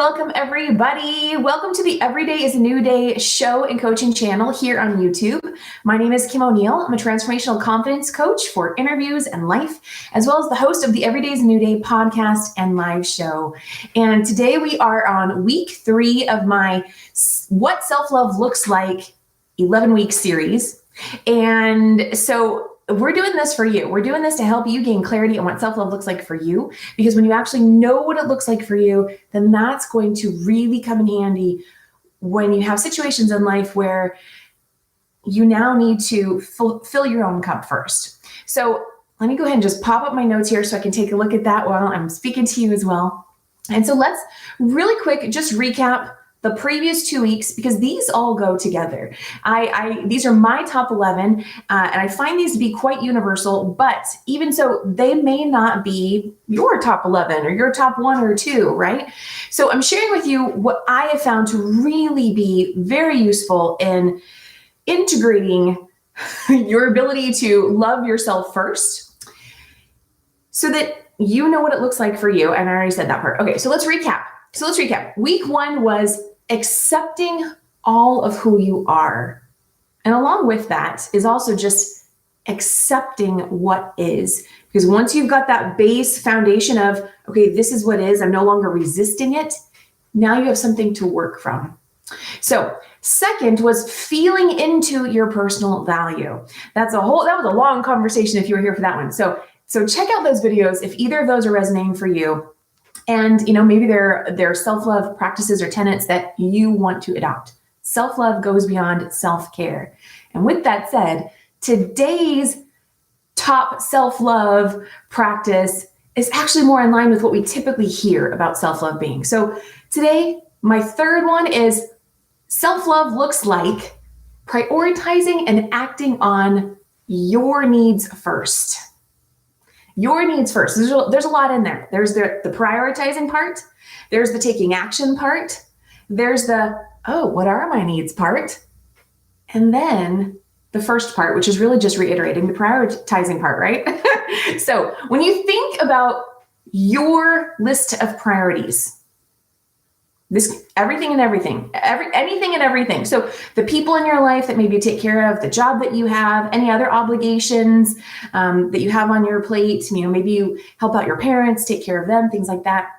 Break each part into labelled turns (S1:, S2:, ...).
S1: welcome everybody. Welcome to the Every Day is a New Day show and coaching channel here on YouTube. My name is Kim O'Neill. I'm a transformational confidence coach for interviews and life, as well as the host of the Every Day is a New Day podcast and live show. And today we are on week 3 of my What Self-Love Looks Like 11-week series. And so we're doing this for you. We're doing this to help you gain clarity on what self-love looks like for you. Because when you actually know what it looks like for you, then that's going to really come in handy when you have situations in life where you now need to fill your own cup first. So let me go ahead and just pop up my notes here so I can take a look at that while I'm speaking to you as well. And so let's really quick just recap the previous 2 weeks, because these all go together. These are my top 11, and I find these to be quite universal, but even so, they may not be your top 11 or your top 1 or 2, right? So I'm sharing with you what I have found to really be very useful in integrating your ability to love yourself first so that you know what it looks like for you. And I already said that part. Okay, so let's recap. Week 1 was accepting all of who you are. And along with that is also just accepting what is. Because once you've got that base foundation of, okay, this is what is, I'm no longer resisting it, now you have something to work from. So second was feeling into your personal value. That was a long conversation if you were here for that one. So check out those videos if either of those are resonating for you. And, maybe there are self-love practices or tenets that you want to adopt. Self-love goes beyond self-care. And with that said, today's top self-love practice is actually more in line with what we typically hear about self-love being. So today, my third one is self-love looks like prioritizing and acting on your needs first. Your needs first. There's a lot in there. There's the prioritizing part. There's the taking action part. There's the, what are my needs part? And then the first part, which is really just reiterating the prioritizing part, right? So when you think about your list of priorities, anything and everything. So the people in your life that maybe you take care of, the job that you have, any other obligations that you have on your plate, maybe you help out your parents, take care of them, things like that.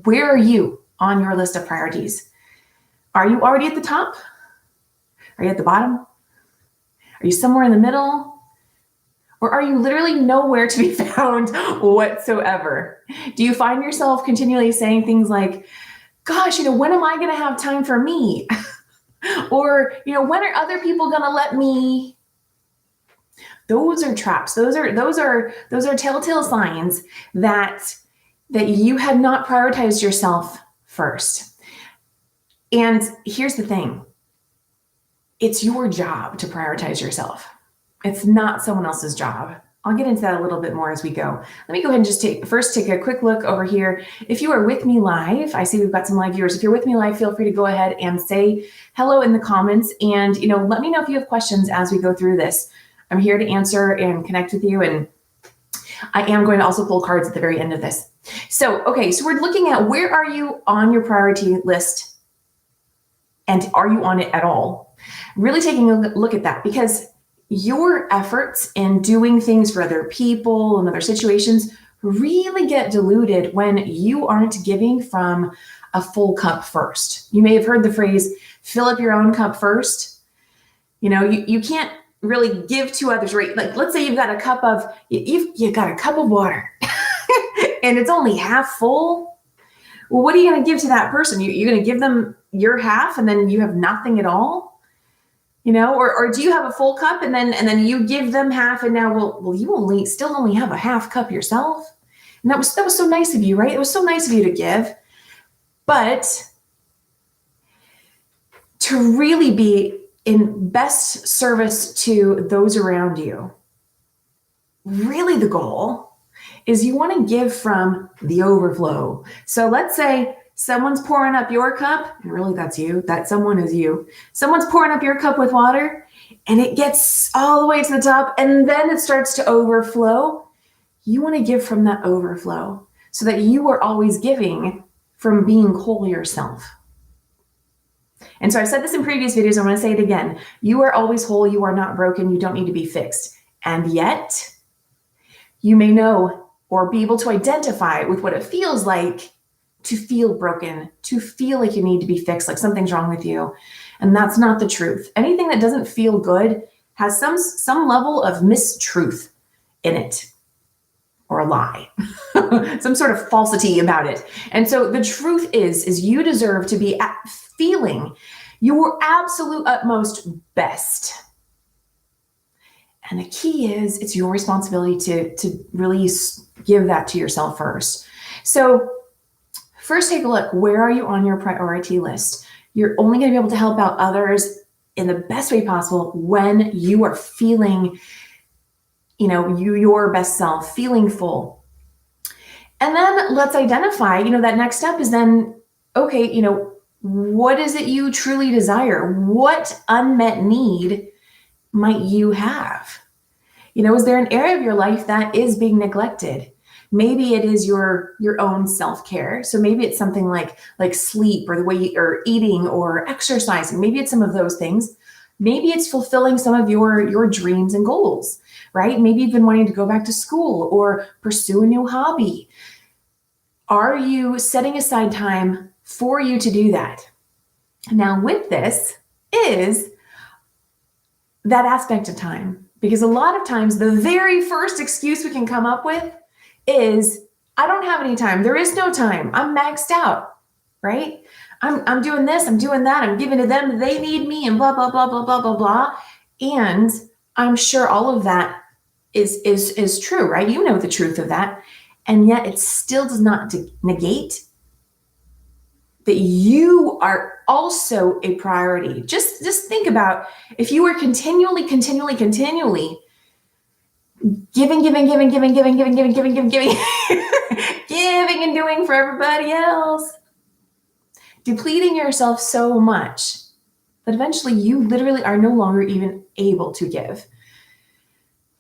S1: Where are you on your list of priorities? Are you already at the top? Are you at the bottom? Are you somewhere in the middle? Or are you literally nowhere to be found whatsoever? Do you find yourself continually saying things like, gosh, when am I going to have time for me? Or, when are other people going to let me? Those are traps. Those are telltale signs that you had not prioritized yourself first. And here's the thing. It's your job to prioritize yourself. It's not someone else's job. I'll get into that a little bit more as we go. Let me go ahead and just take a quick look over here. If you are with me live, I see we've got some live viewers. If you're with me live, feel free to go ahead and say hello in the comments. And, let me know if you have questions as we go through this. I'm here to answer and connect with you. And I am going to also pull cards at the very end of this. So we're looking at where are you on your priority list? And are you on it at all? Really taking a look at that, because your efforts in doing things for other people and other situations really get diluted when you aren't giving from a full cup first. You may have heard the phrase, fill up your own cup first. You can't really give to others, right? Like, let's say you've got a cup of water and it's only half full. Well, what are you going to give to that person? You're going to give them your half and then you have nothing at all? Or do you have a full cup and then you give them half and now, you still only have a half cup yourself? And that was so nice of you, right? It was so nice of you to give. But to really be in best service to those around you, really the goal is you want to give from the overflow. So let's say someone's pouring up your cup, and really that's you, that someone is you. Someone's pouring up your cup with water, and it gets all the way to the top, and then it starts to overflow. You want to give from that overflow so that you are always giving from being whole yourself. And so I've said this in previous videos. I want to say it again. You are always whole. You are not broken. You don't need to be fixed. And yet you may know or be able to identify with what it feels like to feel broken, to feel like you need to be fixed, like something's wrong with you. And that's not the truth. Anything that doesn't feel good has some level of mistruth in it, or a lie, some sort of falsity about it. And so the truth is you deserve to be feeling your absolute utmost best. And the key is it's your responsibility to really give that to yourself first. So first, take a look. Where are you on your priority list? You're only going to be able to help out others in the best way possible when you are feeling, your best self, feeling full. And then let's identify, that next step is then, okay, what is it you truly desire? What unmet need might you have? Is there an area of your life that is being neglected? Maybe it is your own self-care. So maybe it's something like sleep, or the way you are eating, or exercising. Maybe it's some of those things. Maybe it's fulfilling some of your dreams and goals, right? Maybe you've been wanting to go back to school or pursue a new hobby. Are you setting aside time for you to do that? Now, with this is that aspect of time, because a lot of times the very first excuse we can come up with is, I don't have any time. There is no time. I'm maxed out, right? I'm doing this, I'm doing that, I'm giving to them, they need me, and blah, blah, blah, blah, blah, blah, blah. And I'm sure all of that is true, right? You know the truth of that. And yet it still does not negate that you are also a priority. Just think about if you were continually giving, giving and doing for everybody else, depleting yourself so much that eventually you literally are no longer even able to give.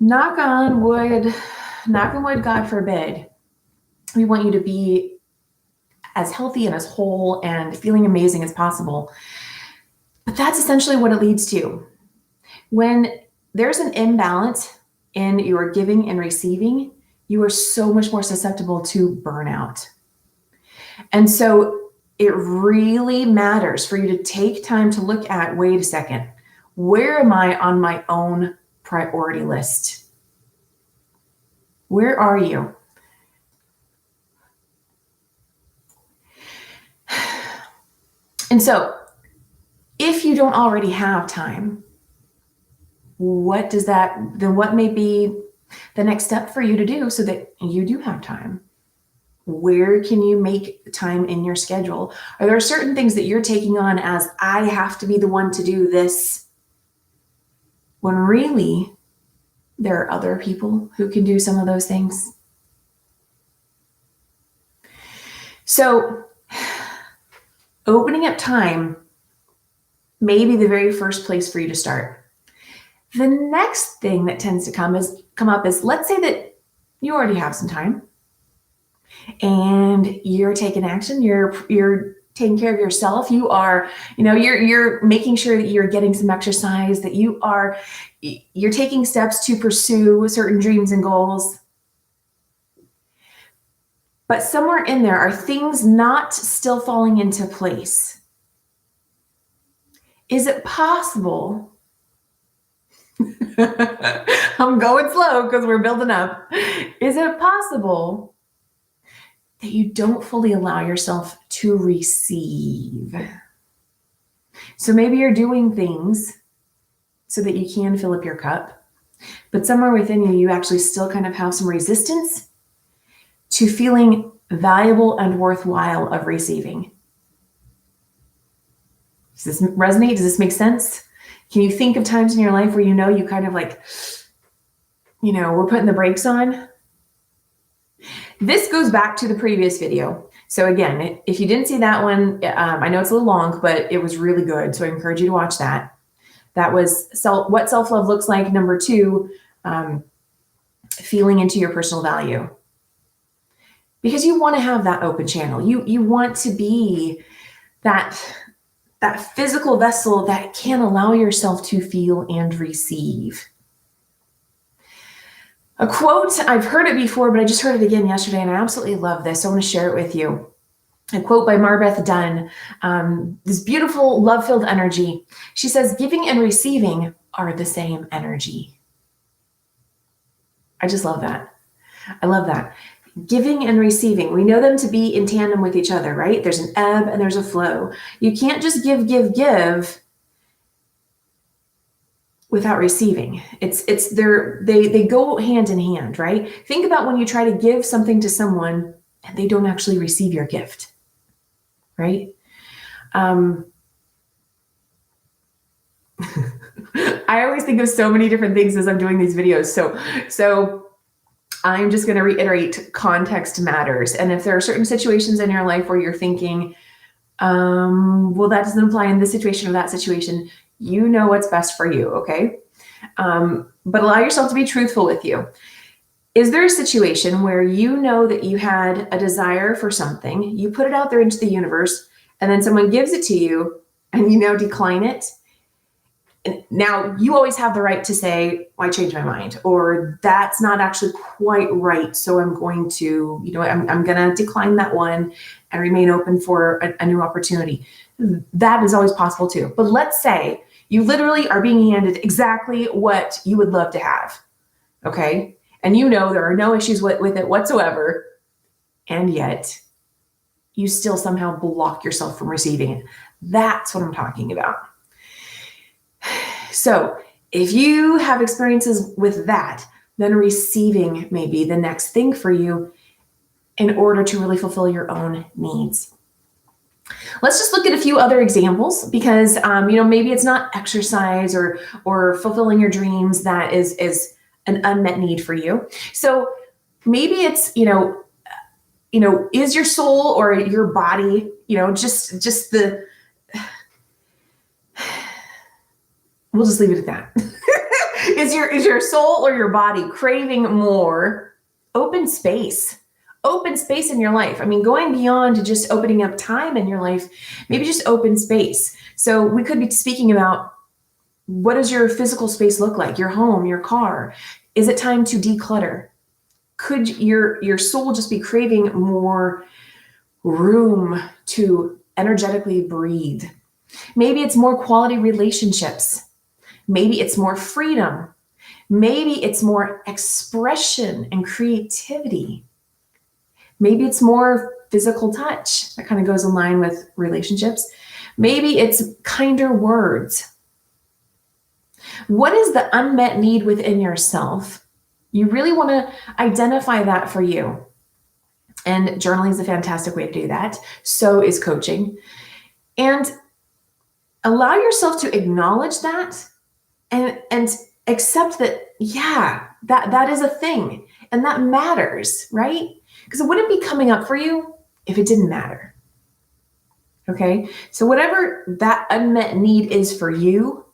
S1: Knock on wood, God forbid. We want you to be as healthy and as whole and feeling amazing as possible. But that's essentially what it leads to. When there's an imbalance in your giving and receiving, you are so much more susceptible to burnout. And so it really matters for you to take time to look at, wait a second, where am I on my own priority list? Where are you? And so if you don't already have time, what may be the next step for you to do so that you do have time? Where can you make time in your schedule? Are there certain things that you're taking on as, I have to be the one to do this, when really there are other people who can do some of those things? So opening up time may be the very first place for you to start. The next thing that tends to come up is, let's say that you already have some time and you're taking action, you're taking care of yourself, you are, you're making sure that you're getting some exercise, that you're taking steps to pursue certain dreams and goals. But somewhere in there are things not still falling into place. Is it possible? I'm going slow because we're building up. Is it possible that you don't fully allow yourself to receive? So maybe you're doing things so that you can fill up your cup, but somewhere within you, you actually still kind of have some resistance to feeling valuable and worthwhile of receiving. Does this resonate? Does this make sense? Can you think of times in your life where you kind of like, we're putting the brakes on? This goes back to the previous video. So again, if you didn't see that one, I know it's a little long, but it was really good. So I encourage you to watch that. That was what self-love looks like. Number 2, feeling into your personal value. because you want to have that open channel. You want to be that physical vessel that can allow yourself to feel and receive. A quote, I've heard it before, but I just heard it again yesterday, and I absolutely love this. So I want to share it with you. A quote by Marbeth Dunn, this beautiful love-filled energy. She says, giving and receiving are the same energy. I just love that. I love that. Giving and receiving, we know them to be in tandem with each other, right? There's an ebb and there's a flow. You can't just give without receiving. They go hand in hand, right? Think about when you try to give something to someone and they don't actually receive your gift, right? I always think of so many different things as I'm doing these videos. So I'm just going to reiterate, context matters. And if there are certain situations in your life where you're thinking, well, that doesn't apply in this situation or that situation, you know what's best for you, okay? But allow yourself to be truthful with you. Is there a situation where you know that you had a desire for something, you put it out there into the universe, and then someone gives it to you and you now decline it? And now you always have the right to say, well, I changed my mind, or that's not actually quite right. So I'm going to, I'm going to decline that one and remain open for a new opportunity. That is always possible too. But let's say you literally are being handed exactly what you would love to have. Okay. And there are no issues with it whatsoever. And yet you still somehow block yourself from receiving it. That's what I'm talking about. So if you have experiences with that, then receiving may be the next thing for you in order to really fulfill your own needs. Let's just look at a few other examples because, maybe it's not exercise or fulfilling your dreams that is an unmet need for you. So maybe it's, is your soul or your body, we'll just leave it at that. Is your soul or your body craving more open space in your life? I mean, going beyond just opening up time in your life, maybe just open space. So we could be speaking about, what does your physical space look like? Your home, your car. Is it time to declutter? Could your soul just be craving more room to energetically breathe? Maybe it's more quality relationships. Maybe it's more freedom. Maybe it's more expression and creativity. Maybe it's more physical touch. That kind of goes in line with relationships. Maybe it's kinder words. What is the unmet need within yourself? You really want to identify that for you. And journaling is a fantastic way to do that. So is coaching. And allow yourself to acknowledge that and accept that, that is a thing and that matters, right? Because it wouldn't be coming up for you if it didn't matter. Okay? So whatever that unmet need is for you,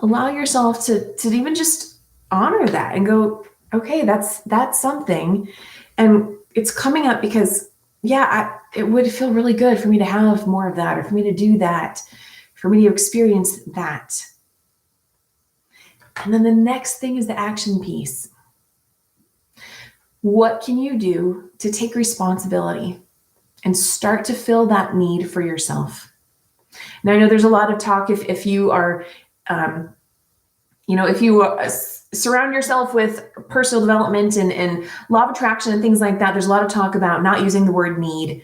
S1: allow yourself to even just honor that and go, okay, that's something. And it's coming up because, it would feel really good for me to have more of that, or for me to do that, for me to experience that. And then the next thing is the action piece. What can you do to take responsibility and start to fill that need for yourself? Now, I know there's a lot of talk if you are, if you surround yourself with personal development and law of attraction and things like that, there's a lot of talk about not using the word need.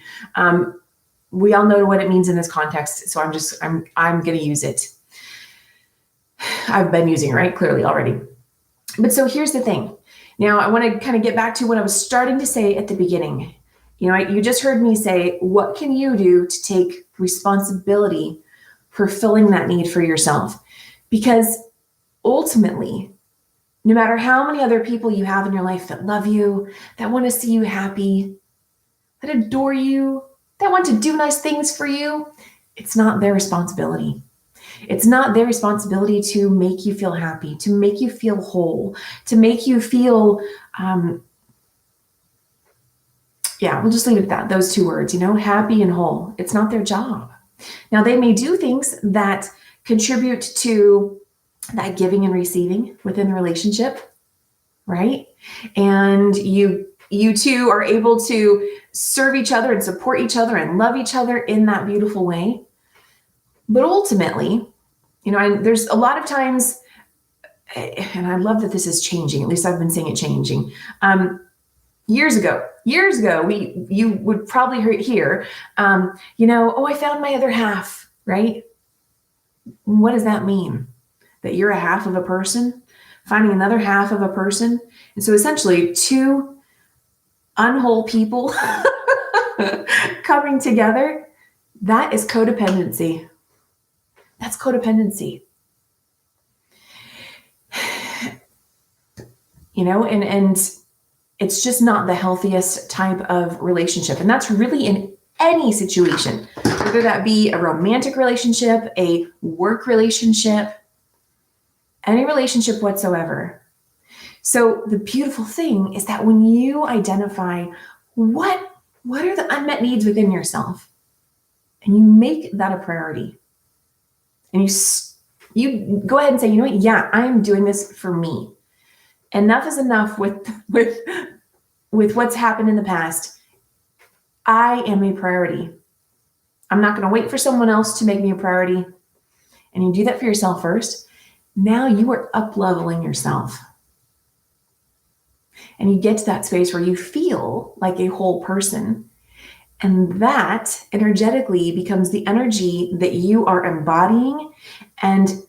S1: We all know what it means in this context, so I'm going to use it. I've been using it, right? Clearly already. But so here's the thing. Now I want to kind of get back to what I was starting to say at the beginning. You just heard me say, what can you do to take responsibility for filling that need for yourself? Because ultimately, no matter how many other people you have in your life that love you, that want to see you happy, that adore you, that want to do nice things for you, it's not their responsibility. It's not their responsibility to make you feel happy, to make you feel whole, to make you feel Yeah, we'll just leave it at that. Those two words, happy and whole. It's not their job. Now, they may do things that contribute to that giving and receiving within the relationship, right? And you two are able to serve each other and support each other and love each other in that beautiful way. But ultimately, there's a lot of times, and I love that this is changing. At least I've been seeing it changing. Years ago, you would probably hear, oh, I found my other half, right? What does that mean? That you're a half of a person, finding another half of a person. And so essentially two unwhole people coming together, that is codependency. That's codependency. And it's just not the healthiest type of relationship. And that's really in any situation, whether that be a romantic relationship, a work relationship, any relationship whatsoever. So the beautiful thing is that when you identify what are the unmet needs within yourself, and you make that a priority, and you go ahead and say, yeah, I am doing this for me. Enough is enough with what's happened in the past. I am a priority. I'm not going to wait for someone else to make me a priority. And you do that for yourself first. Now you are up-leveling yourself. And you get to that space where you feel like a whole person. And that energetically becomes the energy that you are embodying and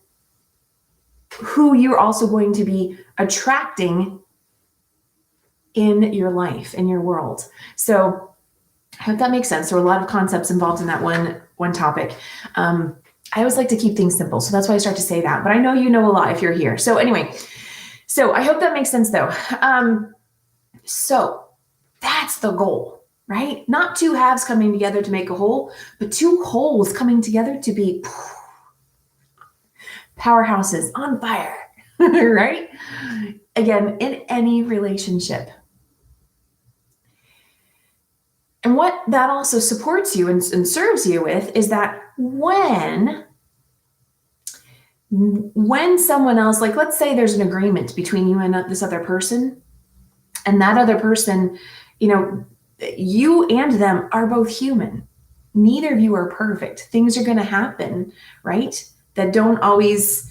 S1: who you're also going to be attracting in your life, in your world. So I hope that makes sense. There are a lot of concepts involved in that one topic. I always like to keep things simple. So that's why I start to say that. But I know you know a lot if you're here. So anyway, I hope that makes sense though. So that's the goal, right? Not two halves coming together to make a whole, but two wholes coming together to be powerhouses on fire, right? Again, in any relationship. And what that also supports you and serves you with is that when someone else, like let's say there's an agreement between you and this other person, and that other person, you and them are both human. Neither of you are perfect. Things are going to happen, right? That don't always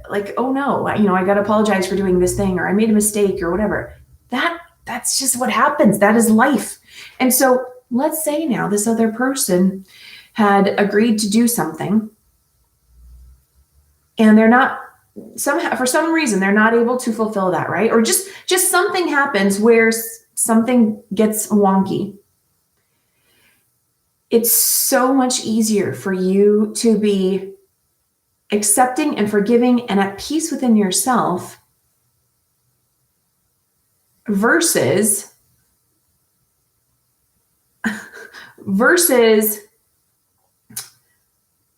S1: like, oh no, I got to apologize for doing this thing, or I made a mistake or whatever. That's just what happens. That is life. And so let's say now this other person had agreed to do something and they're not for some reason, they're not able to fulfill that, right? Or just something happens where something gets wonky. It's so much easier for you to be accepting and forgiving and at peace within yourself versus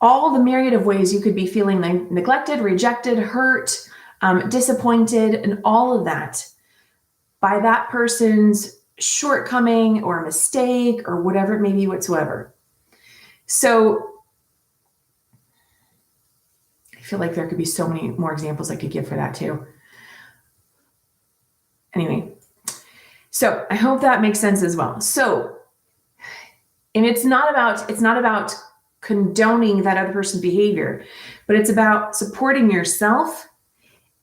S1: all the myriad of ways you could be feeling neglected, rejected, hurt, disappointed, and all of that by that person's shortcoming or mistake or whatever it may be whatsoever. So I feel like there could be so many more examples I could give for that too. Anyway, so I hope that makes sense as well. So, and it's not about condoning that other person's behavior, but it's about supporting yourself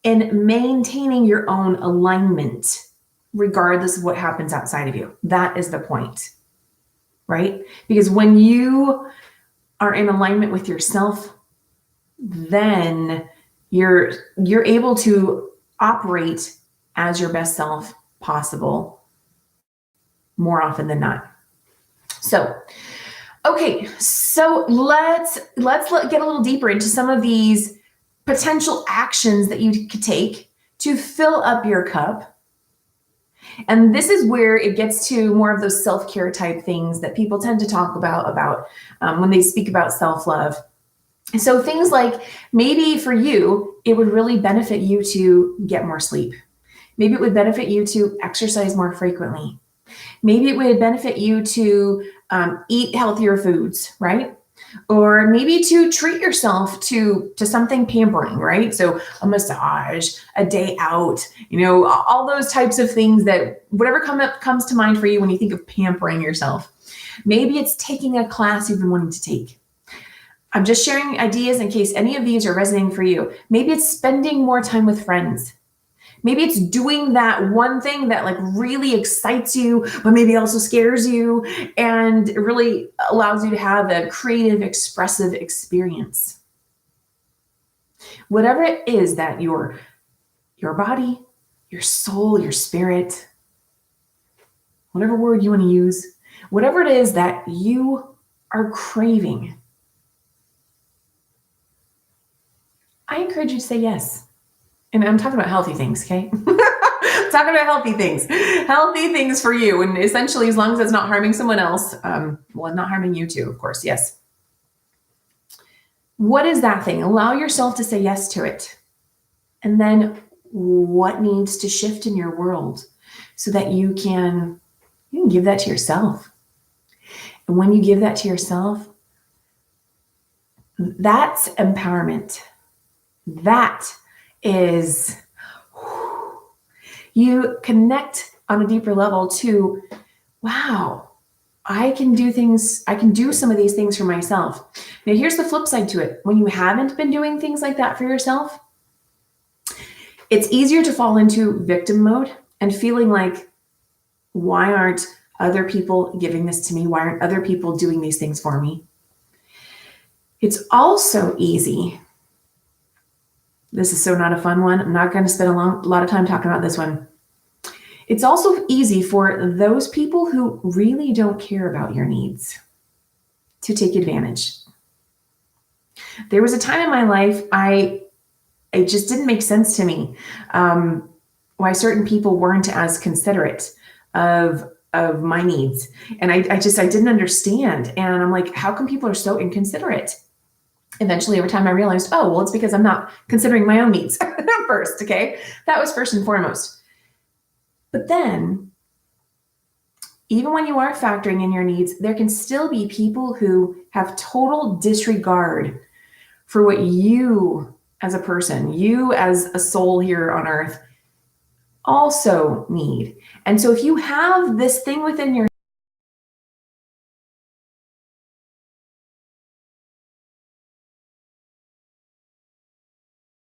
S1: and maintaining your own alignment, regardless of what happens outside of you. That is the point, right? Because when you are in alignment with yourself, then you're able to operate as your best self possible more often than not. So, okay, so let's get a little deeper into some of these potential actions that you could take to fill up your cup. And this is where it gets to more of those self-care type things that people tend to talk about when they speak about self-love. So things like, maybe for you, it would really benefit you to get more sleep. Maybe it would benefit you to exercise more frequently. Maybe it would benefit you to eat healthier foods, right? Or maybe to treat yourself to something pampering, right? So a massage, a day out, all those types of things that whatever comes to mind for you when you think of pampering yourself. Maybe it's taking a class you've been wanting to take. I'm just sharing ideas in case any of these are resonating for you. Maybe it's spending more time with friends. Maybe it's doing that one thing that like really excites you, but maybe also scares you and it really allows you to have a creative, expressive experience. Whatever it is that your body, your soul, your spirit, whatever word you want to use, whatever it is that you are craving, I encourage you to say yes. And I'm talking about healthy things, okay? Talking about healthy things for you. And essentially, as long as it's not harming someone else, not harming you too, of course, yes. What is that thing? Allow yourself to say yes to it. And then what needs to shift in your world so that you can give that to yourself. And when you give that to yourself, that's empowerment. That is, you connect on a deeper level to, wow, I can do things, I can do some of these things for myself. Now, here's the flip side to it. When you haven't been doing things like that for yourself, it's easier to fall into victim mode and feeling like, why aren't other people giving this to me? Why aren't other people doing these things for me? It's also easy. This is so not a fun one. I'm not going to spend a lot of time talking about this one. It's also easy for those people who really don't care about your needs to take advantage. There was a time in my life, it just didn't make sense to me why certain people weren't as considerate of my needs. And I didn't understand. And I'm like, how come people are so inconsiderate? Eventually, over time, I realized, oh, well, it's because I'm not considering my own needs first, okay? That was first and foremost. But then, even when you are factoring in your needs, there can still be people who have total disregard for what you as a person, you as a soul here on earth, also need. And so if you have this thing within your